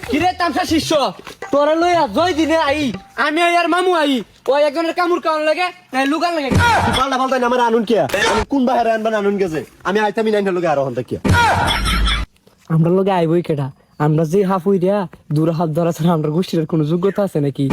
কিরে তামসা শিষ্য তোরা লইয়া জয় দিনে আই আমি আর মামু আই ওই একজনের কামড় কামড় লাগে লুকান লাগে পাল্টা পাল্টা আমার আনুন কে আমি কোন বাহিরে আনবেন আনুন গেছে আমি আইতামি নাইন লোকে আরো হন্তা কি আমরা লগে আইবই কেটা আমরা যে হাফ হই রিয়া দূর হাত ধরা ছাড়া আমরা গোষ্ঠীর কোনো যোগ্যতা আছে নাকি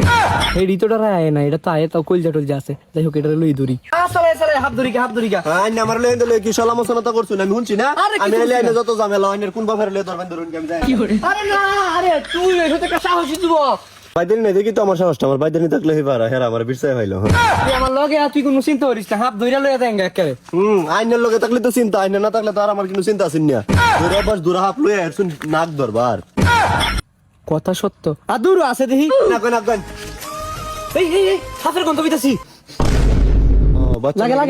এই রিতোটা আয় না এটা তো আয় তাও কলজা টলজা আছে যাই হোক এটা লই দূরি আসলে আসলে হাফ দূরি কা আইন আমার লই দিলে কি সমালোচনা করছুন আমি শুনছি না আমি আইলে যত ঝামেলা আইনের কোন বাহিরে লই ধরবেন ধরুন আমি যাই আরে না আরে তুই এসে থেকে সাহসী যুবক বাইদেন নাই দেখি তো আমার সাহসটা আমার বাইদেন থাকলে হইবার হেরা আমার বিরসাই হইলো তুই আমার লগে তুই কোনো চিন্তা করিস না হাফ ধইরা লইয়া দেন একেবারে আইনের লগে থাকলে তো চিন্তা আইনে না থাকলে তো আর আমার কোনো চিন্তা আছে না ধরে বাস দূর হাফ লই আইছুন নাক ধরবার কথা সত্য আর দূর আছে দেখি না কই না কই এই হাফের গন্ধ বিতাছি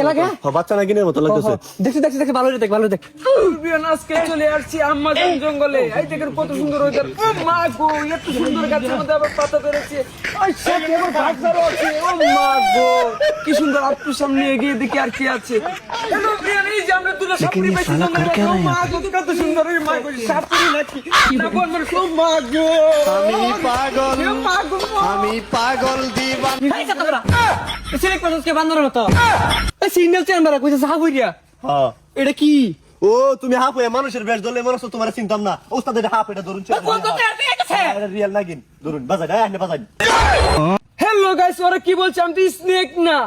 লাগে বাচ্চা না কিনের মতো লাগতেছে দেখছি ভালো দেখ আজকে চলে আসছি আমাজন জঙ্গলে এই দেখেন কত সুন্দর ওয়েদার ও মা গো এত সুন্দর গাছের মধ্যে আবার পাতা বেরোচ্ছে ওই সাথে আবার বাচ্চারও আছে ও মা গো কি সুন্দর আপু সামনে এগিয়ে দেখি আর কি আছে হ্যালো প্রিয়ান এই যে আমরা দুটো সাপড়ি পেয়েছি জঙ্গলে ও মা গো কত সুন্দর ওই মা গো সাপড়ি নাকি না বল মানে ও মা গো আমি পাগল দিবানা এই সাতরা সিলেক্ট করছকে বান্দরের মতো এই সিগন্যাল চেম্বারে কইছে সাহা কইরা হ্যাঁ এটা কি ও তুমি হাফ হয়ে মানুষের বেশ ধরলে মানুষ তো তোমার চিন্তাম না ওস্তাদ এটা হাফ এটা ধরুন এটা রিয়েল নাগিন ধরুন বাজাই আইনে বাজাই হ্যালো গাইস ওরা কি বলছে আমি তো স্নেক না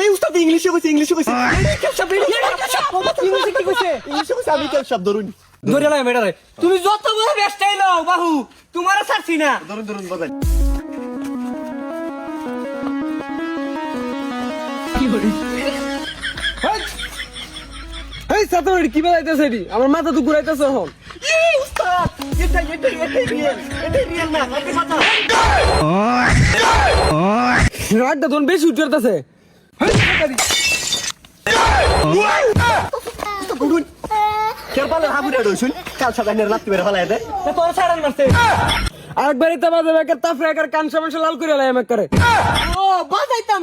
এই উস্তাদ ইংলিশে কইছে ইংলিশে কি কইছে ইংলিশে কইছে আমি কেন শব্দ ধরুন ধরে লাই মেডারে তুমি যত বড় বেস্টাই লও বাহু তোমারে ছাড়ছি না ধরুন বাজাই কি বলি এই সাতর কি বাজাইতেছ এডি আমার মাথা তো ঘুরাইতেছ এখন এই উস্তাদ এটা রিয়েল না আপনি কথা রাতটা দন বেশি উঠতেছে গুডুন কেরপালে হাবুরে দইছুন কাল সকালে রাতে বের ফলায় দে তোর ছাড়ান মারতে আরেকবার ইতা বাজাবে একটা তাফরে একার কান সমস্যা লাল করে লাই আমাকে করে ও বাজাইতাম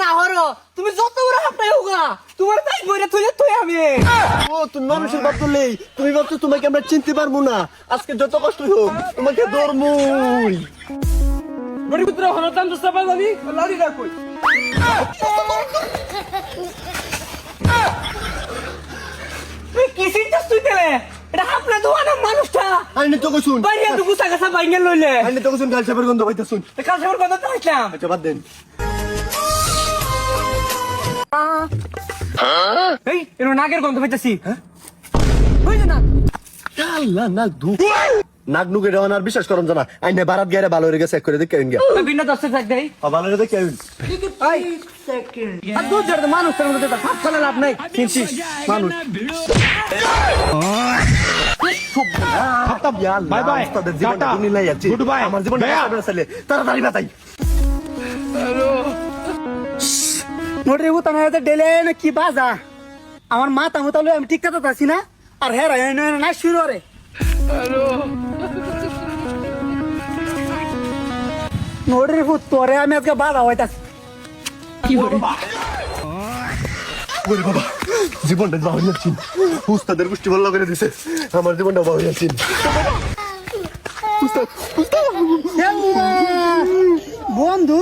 না হরো তুমি যত বড় হাফটাই হোগা তোমার তাই বইরা তুই আমি ও তুমি মানুষের বাপ তুললেই তুমি ভাবছো তোমাকে আমরা চিনতে পারবো না আজকে যত কষ্ট হোক তোমাকে ধর্মই বড়ি পুত্র হনতাম তো সবাই যাবি লড়ি না কই তুই কি চিন্তাস তুই তেলে এটা হাফনা দোয়ানা মানুষটা আইনে তো কইছুন বাইরে তো গুছা গাছা বাইঙ্গা লইলে আইনে তো কইছুন গাল সাপের গন্ধ হইতাছুন কাল সবার কথা তো হইতাম আচ্ছা বাদ দেন এই এনো নাগের গন্ধ পাইতাছি হ্যাঁ হই না আল্লাহ নাক ধু নাক নুকে দেওয়ান আর বিশ্বাস করম জানা আইনে বারাত গায়রে ভালো হয়ে গেছে চেক করে দেখে আইন গিয়া বিনা দস্তে থাক দেই ভালো হয়ে দেখে আইন এই সেকেন্ড আর দুই জড় মানুষের মধ্যে তো হাত ফেলে লাভ নাই চিনছিস মানুষ বাই বাই তাদের জীবনটা দুনিয়ায় যাচ্ছে আমার জীবনটা কাটাবে চলে তাড়াতাড়ি বাতাই মোটরে উতা না ডেলে না কি বাজা আমার মাথা মতো আমি ঠিক কথা আছি না আর হেরা না শুরু রে নোডরে ফুট তোরে আমি আজকে বাধা হইতাছি কি বলে ওরে বাবা জীবনটা বাবা যাচ্ছি উস্তাদের গোষ্ঠী ভালো করে দিছে আমার জীবনটা বাবা যাচ্ছি বন্ধু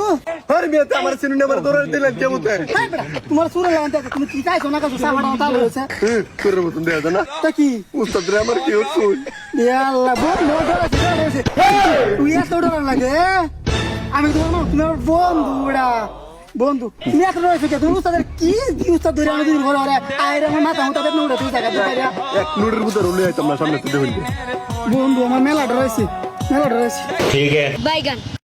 আরে মেয়েতে আমার সিনেমা আমার দৌড়ে দিলেন কেমন তোমার সুরে লাগাতে তুমি কি চাইছো না কাছে সামাটা তাল হইছে তোর মতন দেয়া না তা কি উস্তাদরে আমার কি হচ্ছে ইয়াল্লাহ বন্ধু তুই এত ডর লাগে আমি তো তুমি আমার বন্ধুরা বন্ধু তুমি এখন রয়েছে কে তুমি উস্তাদের কি উস্তাদ ধরে আমি দিন ঘরে আইরে আমার মাথা মতো দেখতে উড়ে তুই জায়গা দিতে এক মিনিটের ভিতরে উড়ে আইতাম না সামনে তো দেখুন বন্ধু আমার মেলা ডর হয়েছে ठीक है।